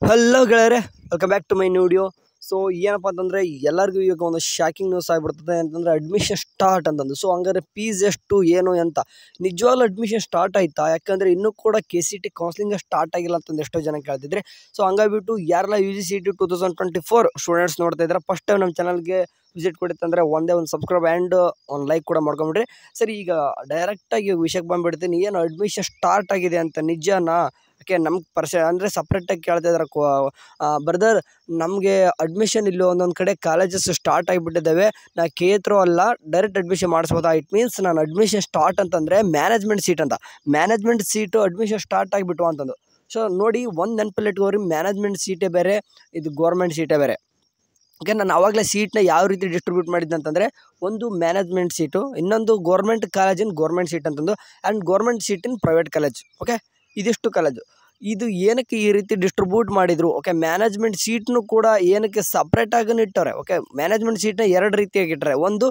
Hello ಗೆಳೆಯರೆ, welcome back to my video. So ಏನಪ್ಪ ಅಂತಂದರೆ ಎಲ್ಲರಿಗೂ ಈಗ ಒಂದು ಶಾಕಿಂಗ್ ನ್ಯೂಸ್ ಆಗಿಬಿಡ್ತದೆ ಅಂತಂದರೆ ಅಡ್ಮಿಷನ್ ಸ್ಟಾರ್ಟ್ ಅಂತಂದು. ಸೊ ಹಂಗಾರೆ ಫೀಸ್ ಎಷ್ಟು ಏನು ಅಂತ ನಿಜವಾಗ್ಲೂ ಅಡ್ಮಿಷನ್ ಸ್ಟಾರ್ಟ್ ಆಯಿತಾ? ಯಾಕಂದರೆ ಇನ್ನೂ ಕೂಡ KCT ಕೌನ್ಸಿಲಿಂಗ್ ಸ್ಟಾರ್ಟ್ ಆಗಿಲ್ಲ ಅಂತಂದು ಎಷ್ಟೋ ಜನ ಕೇಳ್ತಿದ್ರೆ. ಸೊ ಹಂಗಾಗ್ಬಿಟ್ಟು ಯಾರೆಲ್ಲ UGCET 2024 ಸ್ಟೂಡೆಂಟ್ಸ್ ನೋಡ್ತಾ ಇದ್ದಾರೆ, ಫಸ್ಟ್ ಟೈಮ್ ನಮ್ಮ ಚಾನಲ್ಗೆ ವಿಸಿಟ್ ಕೊಡುತ್ತಂದರೆ ಒಂದೇ ಒಂದು ಸಬ್ಸ್ಕ್ರೈಬ್ ಆ್ಯಂಡ್ ಒಂದು ಲೈಕ್ ಕೂಡ ಮಾಡ್ಕೊಂಬಿಡ್ರಿ. ಸರಿ, ಈಗ ಡೈರೆಕ್ಟಾಗಿ ವಿಷಯಕ್ಕೆ ಬಂದುಬಿಡ್ತೀನಿ. ಏನು ಅಡ್ಮಿಷನ್ ಸ್ಟಾರ್ಟ್ ಆಗಿದೆ ಅಂತ ನಿಜನಾ? ಓಕೆ, ನಮ್ಗೆ ಅಂದರೆ ಸಪ್ರೇಟಾಗಿ ಕೇಳ್ತಾ ಇದ್ದಾರೆ ಬ್ರದರ್, ನಮಗೆ ಅಡ್ಮಿಷನ್ ಇಲ್ಲಿ ಒಂದೊಂದು ಕಡೆ ಕಾಲೇಜಸ್ ಸ್ಟಾರ್ಟ್ ಆಗಿಬಿಟ್ಟಿದ್ದಾವೆ, ನಾ ಕೇತ್ರೋ ಅಲ್ಲ ಡೈರೆಕ್ಟ್ ಅಡ್ಮಿಷನ್ ಮಾಡಿಸ್ಬೋದಾ? ಇಟ್ ಮೀನ್ಸ್ ನಾನು ಅಡ್ಮಿಷನ್ ಸ್ಟಾರ್ಟ್ ಅಂತಂದರೆ ಮ್ಯಾನೇಜ್ಮೆಂಟ್ ಸೀಟ್ ಅಂತ, ಮ್ಯಾನೇಜ್ಮೆಂಟ್ ಸೀಟು ಅಡ್ಮಿಷನ್ ಸ್ಟಾರ್ಟ್ ಆಗಿಬಿಟ್ಟು ಅಂತಂದು. ಸೊ ನೋಡಿ, ಒಂದು ನೆನಪಲ್ಲಿ ಇಟ್ಕೋರಿ, ಮ್ಯಾನೇಜ್ಮೆಂಟ್ ಸೀಟೇ ಬೇರೆ, ಇದು ಗೌರ್ಮೆಂಟ್ ಸೀಟೇ ಬೇರೆ. ಓಕೆ, ನಾನು ಆವಾಗಲೇ ಸೀಟ್ನ ಯಾವ ರೀತಿ ಡಿಸ್ಟ್ರಿಬ್ಯೂಟ್ ಮಾಡಿದ್ದೆ ಅಂತಂದರೆ, ಒಂದು ಮ್ಯಾನೇಜ್ಮೆಂಟ್ ಸೀಟು, ಇನ್ನೊಂದು ಗೌರ್ಮೆಂಟ್ ಕಾಲೇಜಿನ ಗೌರ್ಮೆಂಟ್ ಸೀಟ್ ಅಂತಂದು, ಆ್ಯಂಡ್ ಗೌರ್ಮೆಂಟ್ ಸೀಟಿನ ಪ್ರೈವೇಟ್ ಕಾಲೇಜ್. ಓಕೆ, ಇದಿಷ್ಟು ಕಾಲೇಜು. ಇದು ಏನಕ್ಕೆ ಈ ರೀತಿ ಡಿಸ್ಟ್ರಿಬ್ಯೂಟ್ ಮಾಡಿದರು? ಓಕೆ, ಮ್ಯಾನೇಜ್ಮೆಂಟ್ ಸೀಟ್ನು ಕೂಡ ಏನಕ್ಕೆ ಸಪ್ರೇಟಾಗಿ ಇಟ್ಟವ್ರೆ? ಓಕೆ, ಮ್ಯಾನೇಜ್ಮೆಂಟ್ ಸೀಟ್ನ ಎರಡು ರೀತಿಯಾಗಿ ಇಟ್ಟರೆ, ಒಂದು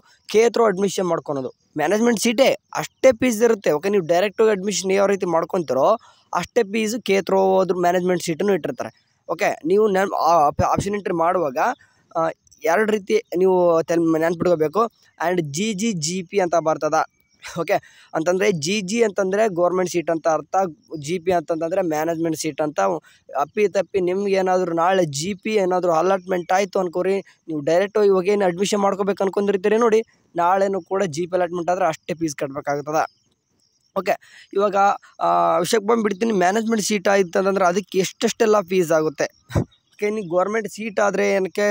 ಥ್ರೂ ಅಡ್ಮಿಷನ್ ಮಾಡ್ಕೊಳೋದು, ಮ್ಯಾನೇಜ್ಮೆಂಟ್ ಸೀಟೇ ಅಷ್ಟೇ ಫೀಸ್ ಇರುತ್ತೆ. ಓಕೆ, ನೀವು ಡೈರೆಕ್ಟಾಗಿ ಅಡ್ಮಿಷನ್ ಯಾವ ರೀತಿ ಮಾಡ್ಕೊತೀರೋ ಅಷ್ಟೇ ಫೀಸು ಥ್ರೂ ಹೋದ್ರು ಮ್ಯಾನೇಜ್ಮೆಂಟ್ ಸೀಟನ್ನು ಇಟ್ಟಿರ್ತಾರೆ. ಓಕೆ, ನೀವು ಆಪ್ಷನ್ ಎಂಟ್ರಿ ಮಾಡುವಾಗ ಎರಡು ರೀತಿ ನೀವು ನೆನ್ಪಿಟ್ಕೋಬೇಕು. ಆ್ಯಂಡ್ GP ಅಂತ ಬರ್ತದ. ಓಕೆ, ಅಂತಂದರೆ GG ಅಂತಂದರೆ ಗೌರ್ಮೆಂಟ್ ಸೀಟ್ ಅಂತ ಅರ್ಥ, GP ಅಂತಂದರೆ ಮ್ಯಾನೇಜ್ಮೆಂಟ್ ಸೀಟ್ ಅಂತ. ತಪ್ಪಿ ನಿಮ್ಗೆ ಏನಾದರೂ ನಾಳೆ GP ಏನಾದರೂ ಅಲಾಟ್ಮೆಂಟ್ ಆಯಿತು ಅನ್ಕೋರಿ, ನೀವು ಡೈರೆಕ್ಟು ಇವಾಗೇನು ಅಡ್ಮಿಷನ್ ಮಾಡ್ಕೋಬೇಕು ಅನ್ಕೊಂಡಿರ್ತೀರಿ ನೋಡಿ, ನಾಳೆನೂ ಕೂಡ GP ಅಲಾಟ್ಮೆಂಟ್ ಆದರೆ ಅಷ್ಟೇ ಫೀಸ್ ಕಟ್ಟಬೇಕಾಗ್ತದೆ. ಓಕೆ, ಇವಾಗ ವಿಷಯಕ್ಕೆ ಬಂದುಬಿಡ್ತೀನಿ. ಮ್ಯಾನೇಜ್ಮೆಂಟ್ ಸೀಟ್ ಆಯಿತು ಅಂತಂದ್ರೆ ಅದಕ್ಕೆ ಎಷ್ಟೆಷ್ಟೆಲ್ಲ ಫೀಸ್ ಆಗುತ್ತೆ? ಓಕೆ, ನೀವು ಗೌರ್ಮೆಂಟ್ ಸೀಟ್ ಆದರೆ ಏನಕ್ಕೆ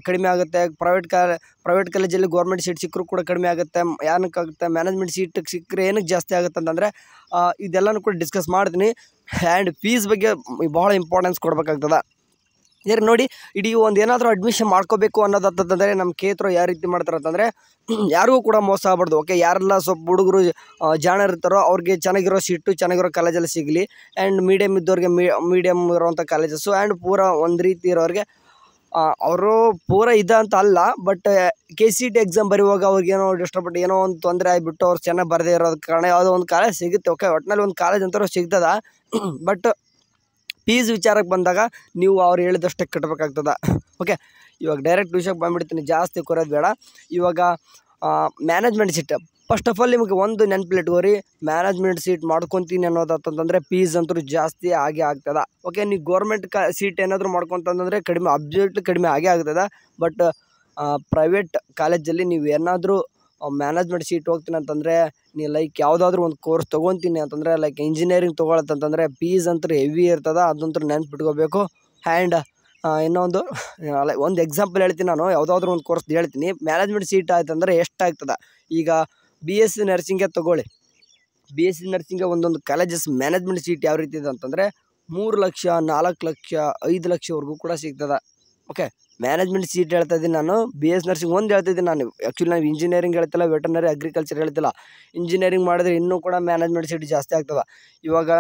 ಕಡಿಮೆ ಆಗುತ್ತೆ? ಪ್ರೈವೇಟ್ ಕಾಲೇಜಲ್ಲಿ ಗೌರ್ಮೆಂಟ್ ಸೀಟ್ ಸಿಕ್ಕರೂ ಕೂಡ ಕಡಿಮೆ ಆಗುತ್ತೆ. ಏನಕ್ಕಾಗುತ್ತೆ? ಮ್ಯಾನೇಜ್ಮೆಂಟ್ ಸೀಟಿಗೆ ಸಿಕ್ಕರೆ ಏನಕ್ಕೆ ಜಾಸ್ತಿ ಆಗುತ್ತೆ ಅಂತಂದರೆ ಇದೆಲ್ಲನೂ ಕೂಡ ಡಿಸ್ಕಸ್ ಮಾಡ್ತೀನಿ. ಆ್ಯಂಡ್ ಫೀಸ್ ಬಗ್ಗೆ ಭಾಳ ಇಂಪಾರ್ಟೆನ್ಸ್ ಕೊಡಬೇಕಾಗ್ತದೆ. ಇದ್ರ ನೋಡಿ, ಇಡೀ ಒಂದು ಏನಾದರೂ ಅಡ್ಮಿಷನ್ ಮಾಡ್ಕೋಬೇಕು ಅನ್ನೋದಂತಂದರೆ ನಮ್ಮ ಥ್ರೂ ಯಾವ ರೀತಿ ಮಾಡ್ತಾರೆ ಅಂತಂದರೆ, ಯಾರಿಗೂ ಕೂಡ ಮೋಸ ಆಗ್ಬಾರ್ದು. ಓಕೆ, ಯಾರೆಲ್ಲ ಸ್ವಲ್ಪ ಹುಡುಗರು ಜಾಣ ಇರ್ತಾರೋ ಅವ್ರಿಗೆ ಚೆನ್ನಾಗಿರೋ ಸೀಟು ಚೆನ್ನಾಗಿರೋ ಕಾಲೇಜಲ್ಲಿ ಸಿಗಲಿ. ಆ್ಯಂಡ್ ಮೀಡಿಯಮ್ ಇದ್ದವ್ರಿಗೆ ಮೀಡಿಯಮ್ ಇರೋವಂಥ ಕಾಲೇಜಸ್ಸು, ಆ್ಯಂಡ್ ಪೂರ ಒಂದು ರೀತಿ ಇರೋರಿಗೆ ಅವರು ಪೂರ ಅಂತ ಅಲ್ಲ, ಬಟ್ KCT ಎಕ್ಸಾಮ್ ಬರೆಯುವಾಗ ಅವ್ರಿಗೇನೋ ಇಷ್ಟಪಟ್ಟು ಏನೋ ಒಂದು ತೊಂದರೆ ಆಗಿಬಿಟ್ಟು ಅವ್ರು ಚೆನ್ನಾಗಿ ಬರದೇ ಇರೋದ ಕಾರಣ ಯಾವುದೋ ಒಂದು ಕಾಲೇಜ್ ಸಿಗುತ್ತೆ. ಓಕೆ, ಒಟ್ಟಿನಲ್ಲಿ ಒಂದು ಕಾಲೇಜ್ ಅಂತಾರೋ ಸಿಗ್ತದ. ಬಟ್ ಫೀಸ್ ವಿಚಾರಕ್ಕೆ ಬಂದಾಗ ನೀವು ಅವ್ರು ಹೇಳಿದಷ್ಟೇ ಕಟ್ಟಬೇಕಾಗ್ತದೆ. ಓಕೆ, ಇವಾಗ ಡೈರೆಕ್ಟ್ ವಿಷಯಕ್ಕೆ ಬಂದುಬಿಡ್ತೀನಿ, ಜಾಸ್ತಿ ಕೊರೋದು ಬೇಡ. ಇವಾಗ management seat, first of all ನಿಮಗೆ ಒಂದು ನೆನಪಿಟ್ಕೋರಿ, ಮ್ಯಾನೇಜ್ಮೆಂಟ್ ಸೀಟ್ ಮಾಡ್ಕೊತೀನಿ ಅನ್ನೋದಂತಂದರೆ ಫೀಸ್ ಅಂತೂ ಜಾಸ್ತಿ ಆಗೇ ಆಗ್ತದೆ. ಓಕೆ, ನೀವು ಗೌರ್ಮೆಂಟ್ ಸೀಟ್ ಏನಾದರೂ ಮಾಡ್ಕೊತಂದರೆ ಕಡಿಮೆ, ಅಬ್ಸಲ್ಯೂಟ್ಲಿ ಕಡಿಮೆ ಆಗೇ ಆಗ್ತದೆ. ಬಟ್ ಪ್ರೈವೇಟ್ ಕಾಲೇಜಲ್ಲಿ ನೀವು ಏನಾದರೂ ಮ್ಯಾನೇಜ್ಮೆಂಟ್ ಸೀಟ್ ಹೋಗ್ತೀನಿ ಅಂತಂದರೆ, ನೀವು ಲೈಕ್ ಯಾವುದಾದ್ರೂ ಒಂದು ಕೋರ್ಸ್ ತೊಗೊತೀನಿ ಅಂತಂದರೆ, ಲೈಕ್ ಇಂಜಿನಿಯರಿಂಗ್ ತೊಗೊಳತ್ತಂತಂದರೆ ಫೀಸ್ ಅಂತೂ ಹೆವಿ ಇರ್ತದೆ, ಅದಂತೂ ನೆನ್ಪಿಟ್ಕೋಬೇಕು. ಆ್ಯಂಡ್ ಇನ್ನೊಂದು ಒಂದು ಎಕ್ಸಾಂಪಲ್ ಹೇಳ್ತೀನಿ ನಾನು, ಯಾವುದಾದ್ರೂ ಒಂದು ಕೋರ್ಸ್ ಹೇಳ್ತೀನಿ. ಮ್ಯಾನೇಜ್ಮೆಂಟ್ ಸೀಟ್ ಆಯ್ತಂದರೆ ಎಷ್ಟಾಗ್ತದೆ? ಈಗ BSc ನರ್ಸಿಂಗೇ ತೊಗೊಳ್ಳಿ. BSc ನರ್ಸಿಂಗ್ಗೆ ಒಂದೊಂದು ಕಾಲೇಜಸ್ ಮ್ಯಾನೇಜ್ಮೆಂಟ್ ಸೀಟ್ ಯಾವ ರೀತಿ ಇದೆ ಅಂತಂದರೆ 3 ಲಕ್ಷ, 4 ಲಕ್ಷ, 5 ಲಕ್ಷವರೆಗೂ ಕೂಡ ಸಿಗ್ತದೆ. ಓಕೆ, ಮ್ಯಾನೇಜ್ಮೆಂಟ್ ಸೀಟ್ ಹೇಳ್ತಾ ಇದ್ದೀನಿ ನಾನು. BS ನರ್ಸಿಂಗ್ ಒಂದು ಹೇಳ್ತಿದ್ದೀನಿ ನಾನು. ಆ್ಯಕ್ಚುಲಿ ನಾವು ಇಂಜಿನಿಯರಿಂಗ್ ಹೇಳ್ತಿಲ್ಲ, ವೆಟರ್ನರಿ ಅಗ್ರಿಕಲ್ಚರ್ ಹೇಳ್ತಿಲ್ಲ. ಇಂಜಿನಿಯರಿಂಗ್ ಮಾಡಿದ್ರೆ ಇನ್ನೂ ಕೂಡ ಮ್ಯಾನೇಜ್ಮೆಂಟ್ ಸೀಟ್ ಜಾಸ್ತಿ ಆಗ್ತದೆ. ಇವಾಗ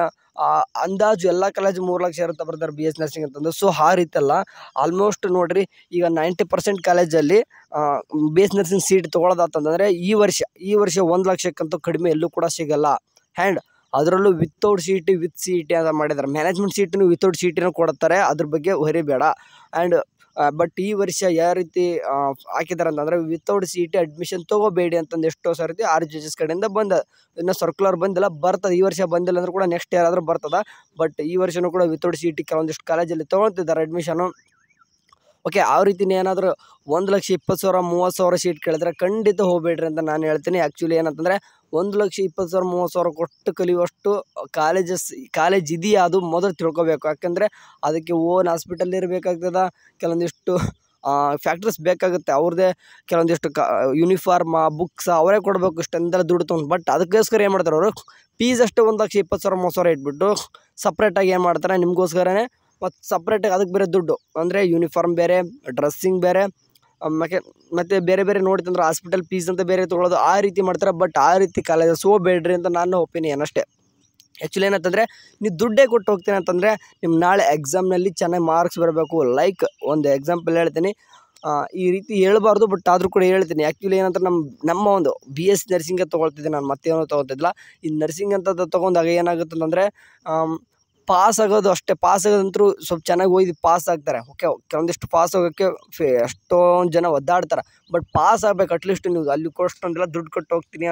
ಅಂದಾಜು ಎಲ್ಲ ಕಾಲೇಜು 3 ಲಕ್ಷ ಇರುತ್ತೆ ಬರ್ತಾರೆ BS ನರ್ಸಿಂಗ್ ಅಂತಂದು. ಸೊ ಆ ರೀತಿಯಲ್ಲ, ಆಲ್ಮೋಸ್ಟ್ ನೋಡಿರಿ, ಈಗ 90% ಕಾಲೇಜಲ್ಲಿ BS ನರ್ಸಿಂಗ್ ಸೀಟ್ ತೊಗೊಳೋದಂತಂದರೆ ಈ ವರ್ಷ 1 ಲಕ್ಷಕ್ಕಂತೂ ಕಡಿಮೆ ಎಲ್ಲೂ ಕೂಡ ಸಿಗಲ್ಲ. ಆ್ಯಂಡ್ ಅದರಲ್ಲೂ ವಿತೌಟ್ CET ವಿತ್ CET ಅಂತ ಮಾಡಿದ್ದಾರೆ. ಮ್ಯಾನೇಜ್ಮೆಂಟ್ ಸೀಟನ್ನು ವಿತೌಟ್ CETನೂ ಕೊಡ್ತಾರೆ, ಅದ್ರ ಬಗ್ಗೆ ಹೊರಿಬೇಡ. ಆ್ಯಂಡ್ ಬಟ್ ಈ ವರ್ಷ ಯಾವ ರೀತಿ ಹಾಕಿದ್ದಾರೆ ಅಂತಂದರೆ, ವಿತೌಟ್ CET ಅಡ್ಮಿಷನ್ ತೊಗೋಬೇಡಿ ಅಂತಂದು ಎಷ್ಟೋ ಸರ್ತಿ RGS ಕಡೆಯಿಂದ ಇನ್ನೂ ಸರ್ಕ್ಯುಲರ್ ಬಂದಿಲ್ಲ, ಬರ್ತದೆ. ಈ ವರ್ಷ ಬಂದಿಲ್ಲ ಅಂದ್ರೆ ಕೂಡ ನೆಕ್ಸ್ಟ್ ಇಯರ್ ಆದರೂ ಬರ್ತದೆ. ಬಟ್ ಈ ವರ್ಷವೂ ಕೂಡ ವಿತೌಟ್ CET ಕೆಲವೊಂದಿಷ್ಟು ಕಾಲೇಜಲ್ಲಿ ತೊಗೊಳ್ತಿದ್ದಾರೆ ಅಡ್ಮಿಷನು. ಓಕೆ, ಆ ರೀತಿನೇ ಏನಾದರೂ 1,20,000 30,000 ಸೀಟ್ ಕೇಳಿದ್ರೆ ಖಂಡಿತ ಹೋಗಬೇಡ್ರಿ ಅಂತ ನಾನು ಹೇಳ್ತೀನಿ. ಆ್ಯಕ್ಚುಲಿ ಏನಂತಂದರೆ 1,20,000 30,000 ಕೊಟ್ಟು ಕಲಿಯುವಷ್ಟು ಕಾಲೇಜ್ ಇದೆಯಾ ಅದು ಮೊದಲು ತಿಳ್ಕೊಬೇಕು. ಯಾಕಂದರೆ ಅದಕ್ಕೆ ಓನ್ ಹಾಸ್ಪಿಟಲ್ ಇರಬೇಕಾಗ್ತದೆ, ಕೆಲವೊಂದಿಷ್ಟು ಫ್ಯಾಕ್ಟ್ರೀಸ್ ಬೇಕಾಗುತ್ತೆ, ಅವ್ರದ್ದೇ ಕೆಲವೊಂದಿಷ್ಟು ಯೂನಿಫಾರ್ಮ ಬುಕ್ಸ್ ಅವರೇ ಕೊಡಬೇಕು, ಇಷ್ಟೆಂದೆಲ್ಲ ದುಡ್ಡು ತೊಗೊಂಡು. ಬಟ್ ಅದಕ್ಕೋಸ್ಕರ ಏನು ಮಾಡ್ತಾರೆ ಅವರು, ಫೀಸ್ ಅಷ್ಟೇ 1,20,000 30,000 ಇಟ್ಬಿಟ್ಟು ಸಪ್ರೇಟಾಗಿ ಏನು ಮಾಡ್ತಾರೆ, ನಿಮಗೋಸ್ಕರನೇ ಮತ್ತು ಸಪ್ರೇಟಾಗಿ ಅದಕ್ಕೆ ಬೇರೆ ದುಡ್ಡು, ಅಂದರೆ ಯೂನಿಫಾರ್ಮ್ ಬೇರೆ, ಡ್ರೆಸ್ಸಿಂಗ್ ಬೇರೆ, ಮತ್ತು ಬೇರೆ ನೋಡ್ತಂದ್ರೆ ಹಾಸ್ಪಿಟಲ್ ಫೀಸ್ ಅಂತ ಬೇರೆ ತೊಗೊಳ್ಳೋದು, ಆ ರೀತಿ ಮಾಡ್ತಾರೆ. ಬಟ್ ಆ ರೀತಿ ಕಾಲೇಜಸ್ ಹೋಗಬೇಡ್ರಿ ಅಂತ ನನ್ನ ಒಪಿನಿಯನ್ ಅಷ್ಟೇ. ಆ್ಯಕ್ಚುಲಿ ಏನಂತಂದರೆ, ನೀವು ದುಡ್ಡೇ ಕೊಟ್ಟು ಹೋಗ್ತೀನಿ ಅಂತಂದರೆ ನಿಮ್ಮ ನಾಳೆ ಎಕ್ಸಾಮ್ನಲ್ಲಿ ಚೆನ್ನಾಗಿ ಮಾರ್ಕ್ಸ್ ಬರಬೇಕು. ಲೈಕ್ ಒಂದು ಎಕ್ಸಾಂಪಲ್ ಹೇಳ್ತೀನಿ, ಈ ರೀತಿ ಹೇಳ್ಬಾರ್ದು, ಬಟ್ ಆದರೂ ಕೂಡ ಹೇಳ್ತೀನಿ. ಆ್ಯಕ್ಚುಲಿ ಏನಂತ ನಮ್ಮ ಒಂದು BS ನರ್ಸಿಂಗೇ ತೊಗೊಳ್ತಿದ್ದೆ ನಾನು, ಮತ್ತೇನೋ ತೊಗೊಳ್ತಿದ್ದಿಲ್ಲ. ಈ ನರ್ಸಿಂಗ್ ಅಂತ ತೊಗೊಂಡಾಗ ಏನಾಗುತ್ತೆ ಅಂತಂದರೆ, ಪಾಸ್ ಆಗೋದು ಅಷ್ಟೇ, ಪಾಸ್ ಆಗೋದಂತೂ ಸ್ವಲ್ಪ ಚೆನ್ನಾಗಿ ಓದಿ ಪಾಸ್ ಆಗ್ತಾರೆ. ಓಕೆ, ಕೆಲವೊಂದಿಷ್ಟು ಪಾಸ್ ಆಗೋಕ್ಕೆ ಎಷ್ಟೊಂದು ಜನ ಒದ್ದಾಡ್ತಾರೆ. ಬಟ್ ಪಾಸ್ ಆಗ್ಬೇಕು, ಅಟ್ಲೀಸ್ಟ್ ನೀವು ಅಲ್ಲಿ ಕೊಷ್ಟೊಂದೆಲ್ಲ ದುಡ್ಡು ಕೊಟ್ಟು ಹೋಗ್ತೀನಿ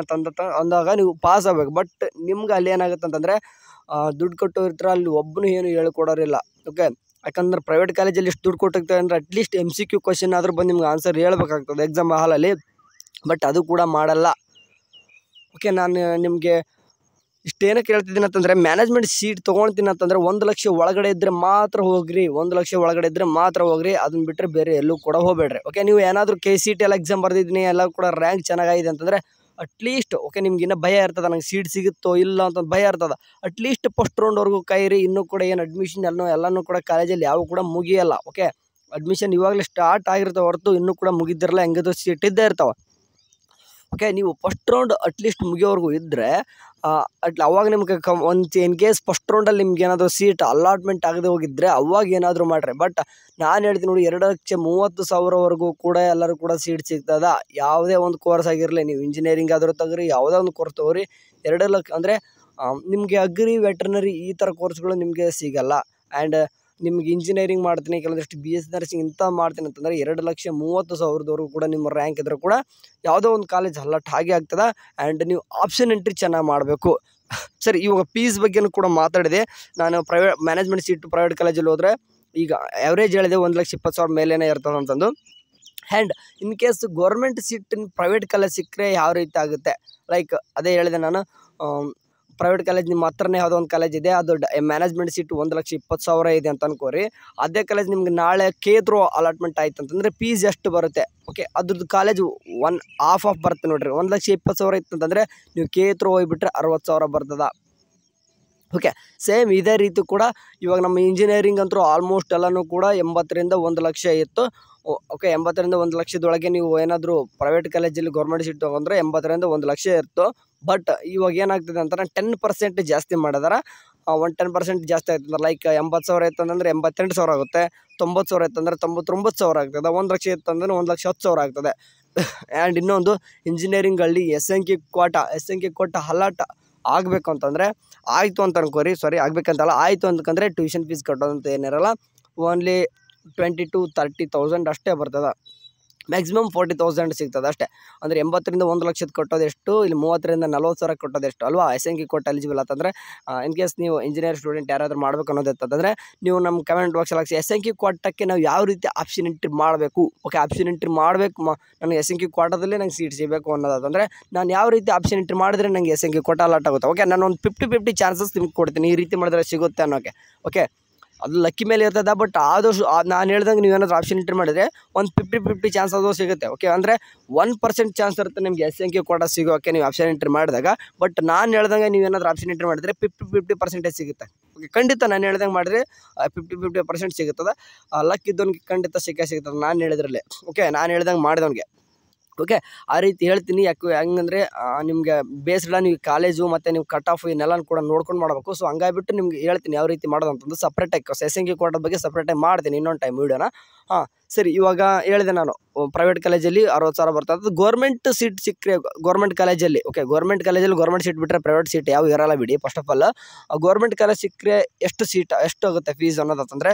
ಅಂದಾಗ ನೀವು ಪಾಸ್ ಆಗಬೇಕು. ಬಟ್ ನಿಮ್ಗೆ ಅಲ್ಲಿ ಏನಾಗುತ್ತೆ ಅಂತಂದರೆ ದುಡ್ಡು ಕೊಟ್ಟು ಇರ್ತಾರೆ, ಅಲ್ಲಿ ಒಬ್ಬನು ಏನು ಹೇಳ್ಕೊಡೋರಿಲ್ಲ. ಓಕೆ, ಯಾಕಂದ್ರೆ ಪ್ರೈವೇಟ್ ಕಾಲೇಜಲ್ಲಿ ಎಷ್ಟು ದುಡ್ಡು ಕೊಟ್ಟಿರ್ತಾರೆ ಅಂದರೆ ಅಟ್ಲೀಸ್ಟ್ MCQ ಕ್ವಶನ್ ಆದರೂ ಬಂದು ನಿಮ್ಗೆ ಆನ್ಸರ್ ಹೇಳ್ಬೇಕಾಗ್ತದೆ ಎಕ್ಸಾಮ್ ಹಾಲಲ್ಲಿ. ಬಟ್ ಅದು ಕೂಡ ಮಾಡಲ್ಲ. ಓಕೆ, ನಾನು ನಿಮಗೆ ಇಷ್ಟೇನಕ್ಕೆ ಹೇಳ್ತಿದ್ದೀನಿ ಅಂತಂದರೆ, ಮ್ಯಾನೇಜ್ಮೆಂಟ್ ಸೀಟ್ ತೊಗೊಳ್ತೀನಿ ಅಂತಂದರೆ 1 ಲಕ್ಷ ಒಳಗಡೆ ಇದ್ದರೆ ಮಾತ್ರ ಹೋಗ್ರಿ, 1 ಲಕ್ಷ ಒಳಗಡೆ ಇದ್ದರೆ ಮಾತ್ರ ಹೋಗ್ರಿ. ಅದನ್ನ ಬಿಟ್ಟರೆ ಬೇರೆ ಎಲ್ಲೂ ಕೂಡ ಹೋಗಬೇಡ್ರಿ. ಓಕೆ, ನೀವು ಏನಾದರೂ KCET ಎಲ್ಲ ಎಕ್ಸಾಮ್ ಬರ್ದಿದ್ದೀನಿ, ಎಲ್ಲ ಕೂಡ ರ್ಯಾಂಕ್ ಚೆನ್ನಾಗಿದೆ ಅಂತಂದರೆ ಅಟ್ಲೀಸ್ಟ್ ಓಕೆ, ನಿಮ್ಗೆ ಇನ್ನೂ ಭಯ ಇರ್ತದೆ, ನಂಗೆ ಸೀಟ್ ಸಿಗುತ್ತೋ ಇಲ್ಲ ಅಂತ ಭಯ ಇರ್ತದೆ. ಅಟ್ಲೀಸ್ಟ್ ಫಸ್ಟ್ ರೌಂಡ್ವರೆಗೂ ಕಾಯಿರಿ. ಇನ್ನೂ ಕೂಡ ಏನು ಅಡ್ಮಿಷನ್ ಎಲ್ಲನೂ ಕೂಡ ಕಾಲೇಜಲ್ಲಿ ಯಾವ ಕೂಡ ಮುಗಿಯಲ್ಲ. ಓಕೆ, ಅಡ್ಮಿಷನ್ ಇವಾಗಲೇ ಸ್ಟಾರ್ಟ್ ಆಗಿರ್ತಾವೆ ಹೊರತು ಇನ್ನೂ ಕೂಡ ಮುಗಿದಿರಲ್ಲ, ಹೆಂಗಿದ್ರು ಸೀಟ್ ಇದ್ದೇ ಇರ್ತಾವೆ. ಓಕೆ, ನೀವು ಫಸ್ಟ್ ರೌಂಡ್ ಅಟ್ಲೀಸ್ಟ್ ಮುಗಿಯೋವರೆಗೂ ಇದ್ದರೆ ಅವಾಗ ನಿಮ್ಗೆ ಒಂದು ಇನ್ ಕೇಸ್ ಫಸ್ಟ್ ರೌಂಡಲ್ಲಿ ನಿಮ್ಗೆ ಏನಾದರೂ ಸೀಟ್ ಅಲಾಟ್ಮೆಂಟ್ ಆಗದೆ ಹೋಗಿದ್ದರೆ ಅವಾಗ ಏನಾದರೂ ಮಾಡಿರಿ. ಬಟ್ ನಾನು ಹೇಳ್ತೀನಿ ನೋಡಿ, 2,30,000ವರೆಗೂ ಕೂಡ ಎಲ್ಲರೂ ಕೂಡ ಸೀಟ್ ಸಿಗ್ತದೆ. ಯಾವುದೇ ಒಂದು ಕೋರ್ಸ್ ಆಗಿರಲಿ, ನೀವು ಇಂಜಿನಿಯರಿಂಗ್ ಆದರೂ ತಗೋರಿ, ಯಾವುದೇ ಒಂದು ಕೋರ್ಸ್ ತಗೋರಿ, 2 ಲಕ್ಷ ಅಂದರೆ ನಿಮಗೆ ಅಗ್ರಿ, ವೆಟ್ರನರಿ ಈ ಥರ ಕೋರ್ಸ್ಗಳು ನಿಮಗೆ ಸಿಗಲ್ಲ. ಆ್ಯಂಡ್ ನಿಮ್ಗೆ ಇಂಜಿನಿಯರಿಂಗ್ ಮಾಡ್ತೀನಿ, ಕೆಲವೊಂದಿಷ್ಟು BSc ನರ್ಸಿಂಗ್ ಇಂಥ ಮಾಡ್ತೀನಿ ಅಂತಂದರೆ 2,30,000ವರೆಗೂ ಕೂಡ ನಿಮ್ಮ ರ್ಯಾಂಕ್ ಇದ್ದರೂ ಕೂಡ ಯಾವುದೋ ಒಂದು ಕಾಲೇಜ್ ಅಲಾಟ್ ಹಾಗೆ ಆಗ್ತದೆ. ಆ್ಯಂಡ್ ನೀವು ಆಪ್ಷನ್ ಎಂಟ್ರಿ ಚೆನ್ನಾಗಿ ಮಾಡಬೇಕು. ಸರಿ, ಇವಾಗ ಫೀಸ್ ಬಗ್ಗೆನೂ ಕೂಡ ಮಾತಾಡಿದೆ ನಾನು. ಮ್ಯಾನೇಜ್ಮೆಂಟ್ ಸೀಟು ಪ್ರೈವೇಟ್ ಕಾಲೇಜಲ್ಲಿ ಹೋದರೆ ಈಗ ಆ್ಯಾವ್ರೇಜ್ ಹೇಳಿದೆ 1,20,000 ಮೇಲೇ ಇರ್ತದೆ ಅಂತಂದು. And in case government seat private college ಸಿಕ್ಕರೆ ಯಾವ ರೀತಿ ಆಗುತ್ತೆ, ಲೈಕ್ ಅದೇ ಹೇಳಿದೆ ನಾನು. ಪ್ರೈವೇಟ್ ಕಾಲೇಜ್ ನಿಮ್ಮ ಹತ್ರನೇ ಯಾವುದೋ ಒಂದು ಕಾಲೇಜ್ ಇದೆ, ಅದು ಮ್ಯಾನೇಜ್ಮೆಂಟ್ ಸೀಟು 1,20,000 ಇದೆ ಅಂತ ಅನ್ಕೋರಿ. ಅದೇ ಕಾಲೇಜ್ ನಿಮ್ಗೆ ನಾಳೆ ಥ್ರೂ ಅಲಾಟ್ಮೆಂಟ್ ಆಯ್ತು ಅಂತಂದರೆ ಫೀಸ್ ಎಷ್ಟು ಬರುತ್ತೆ? ಓಕೆ, ಅದ್ರದ್ದು ಕಾಲೇಜು ಹಾಫ್ ಬರುತ್ತೆ ನೋಡಿರಿ. 1,20,000 ಇತ್ತು ಅಂತಂದರೆ ನೀವು ಥ್ರೂ ಹೋಗಿಬಿಟ್ರೆ 60,000 ಬರ್ತದೆ. ಓಕೆ, ಸೇಮ್ ಇದೇ ರೀತಿ ಕೂಡ ಇವಾಗ ನಮ್ಮ ಇಂಜಿನಿಯರಿಂಗ್ ಅಂತೂ ಆಲ್ಮೋಸ್ಟ್ ಎಲ್ಲನೂ ಕೂಡ 80ರಿಂದ 1 ಲಕ್ಷ ಇತ್ತು. ಓಕೆ, 80ರಿಂದ 1 ಲಕ್ಷದೊಳಗೆ ನೀವು ಏನಾದರೂ ಪ್ರೈವೇಟ್ ಕಾಲೇಜಲ್ಲಿ ಗೌರ್ಮೆಂಟ್ ಸೀಟ್ ತೊಗೊಂಡ್ರೆ 80ರಿಂದ 1 ಲಕ್ಷ ಇತ್ತು. ಬಟ್ ಇವಾಗ ಏನಾಗ್ತದೆ ಅಂತಂದರೆ 10% ಜಾಸ್ತಿ ಮಾಡಿದಾರೆ. 10% ಜಾಸ್ತಿ ಆಗ್ತದೆ. ಲೈಕ್ 80,000 ಇತ್ತಂದರೆ 88,000 ಆಗುತ್ತೆ, 90,000 ಇತ್ತಂದರೆ 99,000 ಆಗ್ತದೆ, 1 ಲಕ್ಷ ಇತ್ತಂದರೆ 1,10,000 ಆಗ್ತದೆ. ಆ್ಯಂಡ್ ಇನ್ನೊಂದು, ಇಂಜಿನಿಯರಿಂಗಲ್ಲಿ ಎಸ್ ಅಂಕಿ ಕೋಟ ಅಲಾಟ್ ಆಗಬೇಕು ಅಂತಂದರೆ ಆಯಿತು ಅಂತ ಅನ್ಕೋರಿ. ಸಾರಿ, ಆಗಬೇಕಂತಲ್ಲ, ಆಯಿತು ಅಂತಂದರೆ ಟ್ಯೂಷನ್ ಫೀಸ್ ಕಟ್ಟೋದಂತ ಏನಿರಲ್ಲ. ಓನ್ಲಿ 20,000 to 30,000 ಅಷ್ಟೇ ಬರ್ತದೆ. ಮ್ಯಾಕ್ಸಿಮಮ್ 40,000 ಸಿಗ್ತದೆ ಅಷ್ಟೇ. ಅಂದರೆ 80ರಿಂದ 1 ಲಕ್ಷದ ಕಟ್ಟೋದೆಷ್ಟು, ಇಲ್ಲಿ 30ರಿಂದ 40,000 ಕಟ್ಟೋದೆಷ್ಟು ಅಲ್ವಾ? SNK ಕೋಟ ಎಲಿಜಿಬಲ್ ಅಂತಂದರೆ ಇನ್ ಕೇಸ್ ನೀವು ಇಂಜಿನಿಯರ್ ಸ್ಟೂಡೆಂಟ್ ಯಾರಾದರೂ ಮಾಡಬೇಕು ಅನ್ನೋದಿರ್ತಂದರೆ ನೀವು ನಮ್ಮ ಕಮೆಂಟ್ ಬಾಕ್ಸಲ್ಲಿ ಹಾಕಿ SNK ಕೋಟಕ್ಕೆ ನಾವು ಯಾವ ರೀತಿ ಆಪ್ಷನ್ ಎಂಟ್ರಿ ಮಾಡಬೇಕು. ಓಕೆ, ಆಪ್ಷನ್ ಎಂಟ್ರಿ ಮಾಡಬೇಕು, ನನಗೆ SNK ಕೋಟದಲ್ಲಿ ನಂಗೆ ಸೀಟ್ ಸಿಗಬೇಕು ಅನ್ನೋದಂದರೆ ನಾನು ಯಾವ ರೀತಿ ಆಪ್ಷನ್ ಎಂಟ್ರಿ ಮಾಡಿದ್ರೆ ನನಗೆ SNK ಕೋಟ ಅಲಾಟ್ ಆಗುತ್ತೆ. ಓಕೆ, ನಾನು ಒಂದು 50-50 ಚಾನ್ಸಸ್ ನಿಮ್ಗೆ ಕೊಡ್ತೀನಿ, ಈ ರೀತಿ ಮಾಡಿದ್ರೆ ಸಿಗುತ್ತೆ ಅನ್ನೋಕ್ಕೆ. ಓಕೆ, ಅದು ಲಕ್ಕಿ ಮೇಲೆ ಇರ್ತದೆ. ಬಟ್ ಆದಷ್ಟು ನಾನು ಹೇಳ್ದಂಗೆ ನೀವೇನಾದರೂ ಆಪ್ಷನ್ ಎಂಟ್ರಿ ಮಾಡಿದರೆ ಒಂದು 50-50 ಚಾನ್ಸ್ ಅದು ಸಿಗುತ್ತೆ. ಓಕೆ, ಅಂದರೆ 1% ಚಾನ್ಸ್ ಇರುತ್ತೆ ನಿಮಗೆ SNK ಕೋಟ ಸಿಗೋಕ್ಕೆ ನೀವು ಆಪ್ಷನ್ ಎಂಟ್ರಿ ಮಾಡಿದಾಗ. ಬಟ್ ನಾನು ಹೇಳ್ದಂಗೆ ನೀವೇನಾದರೂ ಆಪ್ಷನ್ ಎಂಟ್ರಿ ಮಾಡಿದರೆ 50-50% ಸಿಗುತ್ತೆ. ಓಕೆ, ಖಂಡಿತ ನಾನು ಹೇಳ್ದಂಗೆ ಮಾಡಿದ್ರೆ 50-50% ಸಿಗುತ್ತದೆ. ಲಕ್ ಇದ್ದವನಿಗೆ ಖಂಡಿತ ಸಿಗ್ತದೆ ನಾನು ಹೇಳಿದ್ರಲ್ಲಿ. ಓಕೆ, ನಾನು ಹೇಳ್ದಂಗೆ ಮಾಡಿದವನಿಗೆ. ಓಕೆ, ಆ ರೀತಿ ಹೇಳ್ತೀನಿ. ಹೆಂಗಂದರೆ ನಿಮಗೆ ಬೇಸ್ಡ್ ನೀವು ಕಾಲೇಜು ಮತ್ತು ನೀವು ಕಟ್ ಆಫ್ ಇನ್ನೆಲ್ಲ ಕೂಡ ನೋಡ್ಕೊಂಡು ಮಾಡಬೇಕು. ಸೊ ಹಂಗಾಗಿಬಿಟ್ಟು ನಿಮ್ಗೆ ಹೇಳ್ತೀನಿ ಯಾವ ರೀತಿ ಮಾಡೋದು ಅಂತಂದು. ಸಪ್ರೇಟಾಗಿ SNK ಕೋಟದ ಬಗ್ಗೆ ಸಪ್ರೇಟಾಗಿ ಮಾಡ್ತೀನಿ ಇನ್ನೊಂದು ಟೈಮ್ ವೀಡಿಯೋನ. ಸರಿ, ಇವಾಗ ಹೇಳಿದೆ ನಾನು ಪ್ರೈವೇಟ್ ಕಾಲೇಜಲ್ಲಿ 60,000 ಬರ್ತದೆ. ಗೌರ್ಮೆಂಟ್ ಸೀಟ್ ಸಿಕ್ಕರೆ ಗೌರ್ಮೆಂಟ್ ಕಾಲೇಜಲ್ಲಿ, ಓಕೆ, ಗೌರ್ಮೆಂಟ್ ಕಾಲೇಜಲ್ಲಿ ಗೌರ್ಮೆಂಟ್ ಸೀಟ್ ಬಿಟ್ಟರೆ ಪ್ರೈವೇಟ್ ಸೀಟ್ ಯಾವ ಇರಲ್ಲ ಬಿಡಿ. First of all government college ಸಿಕ್ಕರೆ ಎಷ್ಟು ಆಗುತ್ತೆ ಫೀಸ್ ಅನ್ನೋದಂತಂದರೆ,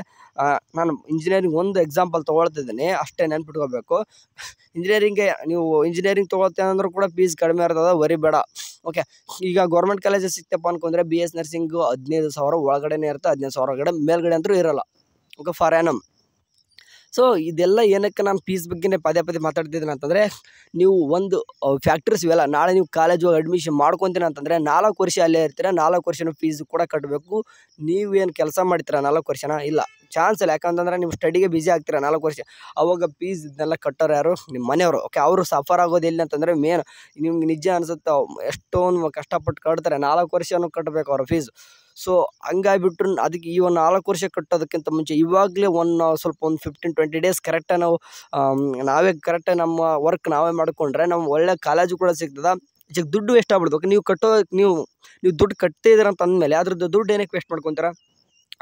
ನಾನು ಇಂಜಿನಿಯರಿಂಗ್ ಒಂದು ಎಕ್ಸಾಂಪಲ್ ತೊಗೊಳ್ತಿದ್ದೀನಿ, ಅಷ್ಟೇ ನೆನ್ಪಿಟ್ಕೋಬೇಕು. ನೀವು ಇಂಜಿನಿಯರಿಂಗ್ ತೊಗೊಳ್ತೇನೆ ಅಂದರೂ ಕೂಡ ಫೀಸ್ ಕಡಿಮೆ ಇರ್ತದೆ, ವರಿ ಬೇಡ. ಓಕೆ, ಈಗ ಗೌರ್ಮೆಂಟ್ ಕಾಲೇಜಲ್ಲಿ ಸಿಕ್ತಪ್ಪ ಅನ್ಕೊಂಡ್ರೆ BS ನರ್ಸಿಂಗು 15,000 ಒಳಗಡೆನೇ ಇರುತ್ತೆ, 15,000 ಒಳಗಡೆ ಮೇಲ್ಗಡೆ ಅಂತೂ ಇರೋಲ್ಲ. Okay, for annum. ಸೊ ಇದೆಲ್ಲ ಏನಕ್ಕೆ ನಾನು ಫೀಸ್ ಬಗ್ಗೆನೇ ಪದೇ ಮಾತಾಡ್ತಿದ್ದೀನಿ ಅಂತಂದರೆ, ನೀವು ಒಂದು ಫ್ಯಾಕ್ಟರ್ಸ್ ಇವೆಲ್ಲ ನಾಳೆ ನೀವು ಕಾಲೇಜ್ ಹೋಗಿ ಅಡ್ಮಿಷನ್ ಮಾಡ್ಕೊತೀನಿ ಅಂತಂದರೆ 4 ವರ್ಷ ಅಲ್ಲೇ ಇರ್ತೀರ, 4 ವರ್ಷನೂ ಫೀಸ್ ಕೂಡ ಕಟ್ಟಬೇಕು. ನೀವೇನು ಕೆಲಸ ಮಾಡ್ತೀರಾ 4 ವರ್ಷನ? ಇಲ್ಲ, ಚಾನ್ಸ್ ಇಲ್ಲ. ಯಾಕಂತಂದರೆ ನೀವು ಸ್ಟಡಿಗೆ ಬಿಸಿ ಆಗ್ತೀರಾ 4 ವರ್ಷ. ಅವಾಗ ಫೀಸ್ ಇದನ್ನೆಲ್ಲ ಕಟ್ಟೋರು ಯಾರು? ನಿಮ್ಮ ಮನೆಯವರು. ಓಕೆ, ಅವರು ಸಫರ್ ಆಗೋದು ಎಲ್ಲಿ ಅಂತಂದರೆ ಮೇನ್ ನಿಮ್ಗೆ ನಿಜ ಅನಿಸುತ್ತೆ, ಎಷ್ಟೊಂದು ಕಷ್ಟಪಟ್ಟು ಕಟ್ತಾರೆ, 4 ವರ್ಷನೂ ಕಟ್ಟಬೇಕು ಅವರ ಫೀಸ್. ಸೊ ಹಂಗಾಗಿಬಿಟ್ರು ಅದಕ್ಕೆ ಈ ಒಂದು 4 ವರ್ಷ ಕಟ್ಟೋದಕ್ಕಿಂತ ಮುಂಚೆ ಇವಾಗಲೇ ಸ್ವಲ್ಪ ಒಂದು 15-20 ಡೇಸ್ ಕರೆಕ್ಟಾಗಿ ನಾವು ನಾವೇ ಕರೆಕ್ಟಾಗಿ ನಮ್ಮ ವರ್ಕ್ ನಾವೇ ಮಾಡಿಕೊಂಡ್ರೆ ನಮ್ಮ ಒಳ್ಳೆ ಕಾಲೇಜು ಕೂಡ ಸಿಗ್ತದೆ. ಈಗ ದುಡ್ಡು ವೇಸ್ಟ್ ಆಗ್ಬಿಡ್ತು. ಓಕೆ, ನೀವು ದುಡ್ಡು ಕಟ್ತಿದ್ದೀರ ಅಂತ ಅಂದಮೇಲೆ ಅದ್ರದ್ದು ದುಡ್ಡು ಏನಕ್ಕೆ ವೇಸ್ಟ್ ಮಾಡ್ಕೊತೀರಾ?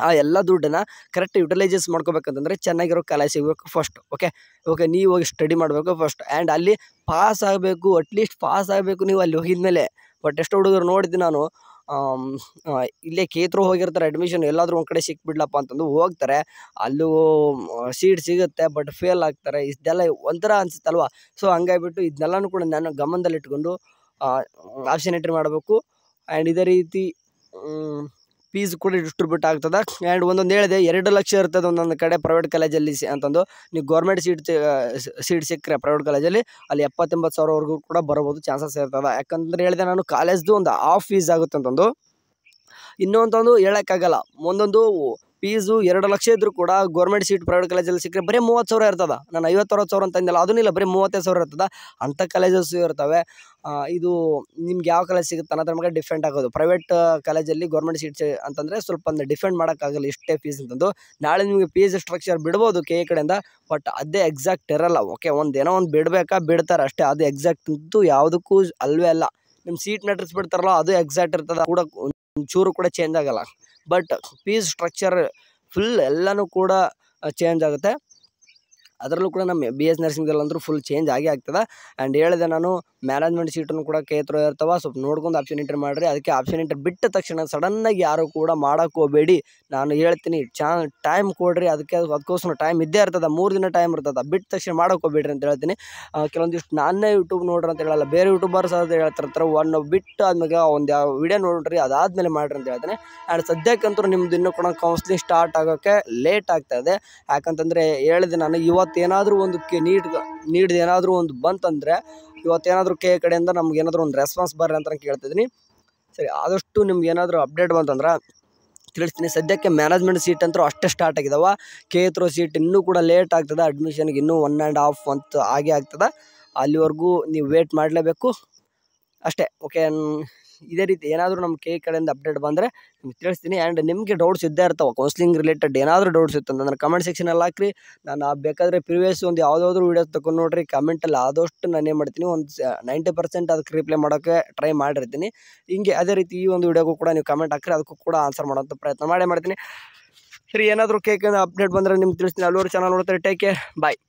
ಆ ಎಲ್ಲ ದುಡ್ಡನ್ನು ಕರೆಕ್ಟ್ ಯುಟಿಲೈಸಸ್ ಮಾಡ್ಕೋಬೇಕಂತಂದರೆ ಚೆನ್ನಾಗಿರೋ ಕಾಲೇಜ್ ಸಿಗಬೇಕು ಫಸ್ಟ್. ಓಕೆ, ನೀವು ಹೋಗಿ ಸ್ಟಡಿ ಮಾಡಬೇಕು ಫಸ್ಟ್. ಆ್ಯಂಡ್ ಅಲ್ಲಿ ಪಾಸ್ ಆಗಬೇಕು, ಅಟ್ಲೀಸ್ಟ್ ಪಾಸ್ ಆಗಬೇಕು ನೀವು ಅಲ್ಲಿ ಹೋಗಿದ್ಮೇಲೆ. ಬಟ್ ಎಷ್ಟೋ ಹುಡುಗರು ನೋಡಿದ್ದು ನಾನು, ಇಲ್ಲೇ ಕೇತ್ರು ಹೋಗಿರ್ತಾರೆ ಅಡ್ಮಿಷನ್ ಎಲ್ಲಾದರೂ ಒಂದು ಕಡೆ ಸಿಕ್ಬಿಡ್ಲಪ್ಪ ಅಂತಂದು ಹೋಗ್ತಾರೆ, ಅಲ್ಲೂ ಸೀಟ್ ಸಿಗುತ್ತೆ ಬಟ್ ಫೇಲ್ ಆಗ್ತಾರೆ. ಇದೆಲ್ಲ ಒಂಥರ ಅನಿಸುತ್ತಲ್ವ. ಸೊ ಹಂಗಾಗಿಬಿಟ್ಟು ಇದನ್ನೆಲ್ಲನೂ ಕೂಡ ನಾನು ಗಮನದಲ್ಲಿಟ್ಕೊಂಡು ಆಪ್ಷನ್ ಎಂಟ್ರಿ ಮಾಡಬೇಕು. ಆ್ಯಂಡ್ ಇದೇ ರೀತಿ ಫೀಸ್ ಕೂಡ ಡಿಸ್ಟ್ರಿಬ್ಯೂಟ್ ಆಗ್ತದೆ. ಆ್ಯಂಡ್ ಒಂದೊಂದು ಹೇಳಿದೆ 2 ಲಕ್ಷ ಇರ್ತದೆ ಒಂದೊಂದು ಕಡೆ ಪ್ರೈವೇಟ್ ಕಾಲೇಜಲ್ಲಿ ಅಂತಂದು. ನೀವು ಗೌರ್ಮೆಂಟ್ ಸೀಟ್ ಸಿಕ್ಕರೆ ಪ್ರೈವೇಟ್ ಕಾಲೇಜಲ್ಲಿ ಅಲ್ಲಿ 70-80 ಸಾವಿರವರೆಗೂ ಕೂಡ ಬರ್ಬೋದು, ಚಾನ್ಸಸ್ ಇರ್ತದೆ. ಯಾಕಂದ್ರೆ ಹೇಳಿದೆ ನಾನು ಕಾಲೇಜ್ದು ಒಂದು ಹಾಫ್ ಫೀಸ್ ಆಗುತ್ತೆ ಅಂತಂದು. ಇನ್ನೂ ಅಂತಂದು ಹೇಳೋಕ್ಕಾಗಲ್ಲ. ಒಂದೊಂದು ಫೀಸು 2 ಲಕ್ಷ ಇದ್ದರೂ ಕೂಡ ಗೌರ್ಮೆಂಟ್ ಸೀಟ್ ಪ್ರೈವೇಟ್ ಕಾಲೇಜಲ್ಲಿ ಸಿಕ್ಕರೆ ಬರೀ 30,000 ಇರ್ತದೆ. ನಾನು 50-60,000 ಅಂತ ಅಂದಿಲ್ಲ, ಅದೂ ಇಲ್ಲ, ಬರೀ 35,000 ಇರ್ತದೆ. ಅಂಥ ಕಾಲೇಜಸ್ಸು ಇರ್ತವೆ. ಇದು ನಿಮ್ಗೆ ಯಾವ ಕಾಲೇಜ್ ಸಿಗುತ್ತೆ ಅನ್ನೋದ್ರ ಮೇಲೆ ಡಿಫೆಂಡ್ ಆಗೋದು. ಪ್ರೈವೇಟ್ ಕಾಲೇಜಲ್ಲಿ ಗೌರ್ಮೆಂಟ್ ಸೀಟ್ ಅಂತಂದರೆ ಸ್ವಲ್ಪ ಡಿಫೆಂಡ್ ಮಾಡೋಕ್ಕಾಗಲ್ಲ ಇಷ್ಟೇ ಫೀಸ್ ಅಂತಂದು. ನಾಳೆ ನಿಮಗೆ ಫೀಸ್ ಸ್ಟ್ರಕ್ಚರ್ ಬಿಡ್ಬೋದು ಕೆ ಕಡೆಯಿಂದ, ಬಟ್ ಅದೇ ಎಕ್ಸಾಕ್ಟ್ ಇರಲ್ಲ. ಓಕೆ, ಒಂದೇನೋ ಒಂದು ಬಿಡ್ತಾರೆ ಅಷ್ಟೇ. ಅದು ಎಕ್ಸಾಕ್ಟ್ ಅಂತೂ ಯಾವುದಕ್ಕೂ ಅಲ್ವೇ ಅಲ್ಲ. ನಿಮ್ಮ ಸೀಟ್ ಮ್ಯಾಟ್ರಿಕ್ಸ್ ಬಿಡ್ತಾರಲ್ಲ ಅದು ಎಕ್ಸಾಕ್ಟ್ ಇರ್ತದೆ, ಕೂಡ ಒಂಚೂರು ಕೂಡ ಚೇಂಜ್ ಆಗಲ್ಲ. ಬಟ್ ಫೀಸ್ ಸ್ಟ್ರಕ್ಚರ್ ಫುಲ್ ಎಲ್ಲನೂ ಕೂಡ ಚೇಂಜ್ ಆಗುತ್ತೆ. ಅದರಲ್ಲೂ ಕೂಡ ನಮ್ಮ BS ನರ್ಸಿಂಗ್ದಲ್ಲಿ ಅಂದರೂ ಫುಲ್ ಚೇಂಜ್ ಆಗೇ ಆಗ್ತದೆ. ಆ್ಯಂಡ್ ಹೇಳಿದೆ ನಾನು ಮ್ಯಾನೇಜ್ಮೆಂಟ್ ಸೀಟನ್ನು ಕೂಡ ಕೇತ್ರು ಇರ್ತವೆ, ಸ್ವಲ್ಪ ನೋಡ್ಕೊಂಡು ಆಪ್ಷನ್ ಎಂಟ್ರಿ ಮಾಡಿರಿ. ಅದಕ್ಕೆ ಆಪ್ಷನ್ ಎಂಟ್ರಿ ಬಿಟ್ಟ ತಕ್ಷಣ ಸಡನ್ನಾಗಿ ಯಾರು ಕೂಡ ಮಾಡೋಕ್ಕೆ ಹೋಗಬೇಡಿ. ನಾನು ಹೇಳ್ತೀನಿ, ಟೈಮ್ ಕೊಡ್ರಿ. ಅದಕ್ಕೋಸ್ಕರ ಟೈಮ್ ಇದ್ದೇ ಇರ್ತದೆ, 3 ದಿನ ಟೈಮ್ ಇರ್ತದೆ. ಬಿಟ್ಟ ತಕ್ಷಣ ಮಾಡೋಕ್ಕೆ ಹೋಗ್ಬೇಡ್ರಿ ಅಂತ ಹೇಳ್ತೀನಿ. ಕೆಲವೊಂದಿಷ್ಟು ನಾನೇ ಯೂಟ್ಯೂಬ್ ನೋಡ್ರಿ ಅಂತ ಹೇಳಲ್ಲ, ಬೇರೆ ಯೂಟ್ಯೂಬರ್ಸ್ ಅದು ಹೇಳ್ತಿರ್ತಾರೆ. ಒಂದು ಬಿಟ್ಟು ಆದ್ಮೇಲೆ ಒಂದು ವಿಡಿಯೋ ನೋಡ್ರಿ, ಅದಾದಮೇಲೆ ಮಾಡ್ರಿ ಅಂತ ಹೇಳ್ತೀನಿ. ಆ್ಯಂಡ್ ಸದ್ಯಕ್ಕಂತೂ ನಿಮ್ದು ಇನ್ನೂ ಕೂಡ ಕೌನ್ಸ್ಲಿಂಗ್ ಸ್ಟಾರ್ಟ್ ಆಗೋಕ್ಕೆ ಲೇಟ್ ಆಗ್ತಾಯಿದೆ. ಯಾಕಂತಂದರೆ ಹೇಳಿದೆ ನಾನು, ಇವತ್ತೇನಾದರೂ ಒಂದು ನೀಡ್ದು ಏನಾದರೂ ಒಂದು ಬಂತಂದರೆ, ಇವತ್ತೇನಾದರೂ ಕೆ ಕಡೆಯಿಂದ ನಮ್ಗೆ ಏನಾದರೂ ಒಂದು ರೆಸ್ಪಾನ್ಸ್ ಬರ್ರಿ ಅಂತ ನಾನು ಕೇಳ್ತಿದ್ದೀನಿ. ಸರಿ, ಆದಷ್ಟು ನಿಮ್ಗೆ ಏನಾದರೂ ಅಪ್ಡೇಟ್ ಬಂತಂದ್ರೆ ತಿಳಿಸ್ತೀನಿ. ಸದ್ಯಕ್ಕೆ ಮ್ಯಾನೇಜ್ಮೆಂಟ್ ಸೀಟ್ ಅಂತೂ ಅಷ್ಟೇ ಸ್ಟಾರ್ಟ್ ಆಗಿದಾವೆ. ಕೆ ಸೀಟ್ ಇನ್ನೂ ಕೂಡ ಲೇಟ್ ಆಗ್ತದೆ. ಅಡ್ಮಿಷನ್ಗೆ ಇನ್ನೂ 1.5 ಮಂತ್ ಆಗೇ ಆಗ್ತದೆ. ಅಲ್ಲಿವರೆಗೂ ನೀವು ವೇಟ್ ಮಾಡಲೇಬೇಕು ಅಷ್ಟೇ. ಓಕೆ, ಇದೇ ರೀತಿ ಏನಾದರೂ ನಮ್ಮ ಕೆ ಕಡೆಯಿಂದ ಅಪ್ಡೇಟ್ ಬಂದರೆ ನಿಮ್ಗೆ ತಿಳಿಸ್ತೀನಿ. ಆ್ಯಂಡ್ ನಿಮಗೆ ಡೌಟ್ಸ್ ಇದ್ದೇ ಇರ್ತಾವೆ, ಕೌನ್ಸ್ಲಿಂಗ್ ರಿಲೇಟೆಡ್ ಏನಾದರೂ ಡೌಟ್ಸ್ ಇತ್ತು ಅಂತಂದ್ರೆ ಕಮೆಂಟ್ ಸೆಕ್ಷನಲ್ಲಿ ಹಾಕ್ರಿ. ನಾನು ಬೇಕಾದರೆ ಪ್ರಿವಿಯಸ್ ಒಂದು ಯಾವುದಾದ್ರೂ ವೀಡಿಯೋಸ್ ತಗೊಂಡು ನೋಡಿರಿ, ಕಮೆಂಟಲ್ಲಿ ಆದಷ್ಟು ನಾನು ಏನು ಮಾಡ್ತೀನಿ, ಒಂದು 90% ಅದಕ್ಕೆ ರಿಪ್ಲೈ ಮಾಡೋಕ್ಕೆ ಟ್ರೈ ಮಾಡಿರ್ತೀನಿ. ಹಿಂಗೆ ಅದೇ ರೀತಿ ಈ ಒಂದು ವೀಡಿಯೋಗೂ ಕೂಡ ನೀವು ಕಮೆಂಟ್ ಹಾಕ್ರಿ, ಅದಕ್ಕೂ ಕೂಡ ಆನ್ಸರ್ ಮಾಡೋಂಥ ಪ್ರಯತ್ನ ಮಾಡ್ತೀನಿ. ಸರಿ, ಏನಾದರೂ ಕೆ ಅಪ್ಡೇಟ್ ಬಂದರೆ ನಿಮ್ಗೆ ತಿಳಿಸ್ತೀನಿ. ಅಲ್ಲಿವರೆಗೂ ಚಾನಲ್ ನೋಡ್ತಾರೆ. ಟೇಕ್ ಕೇರ್, ಬಾಯ್.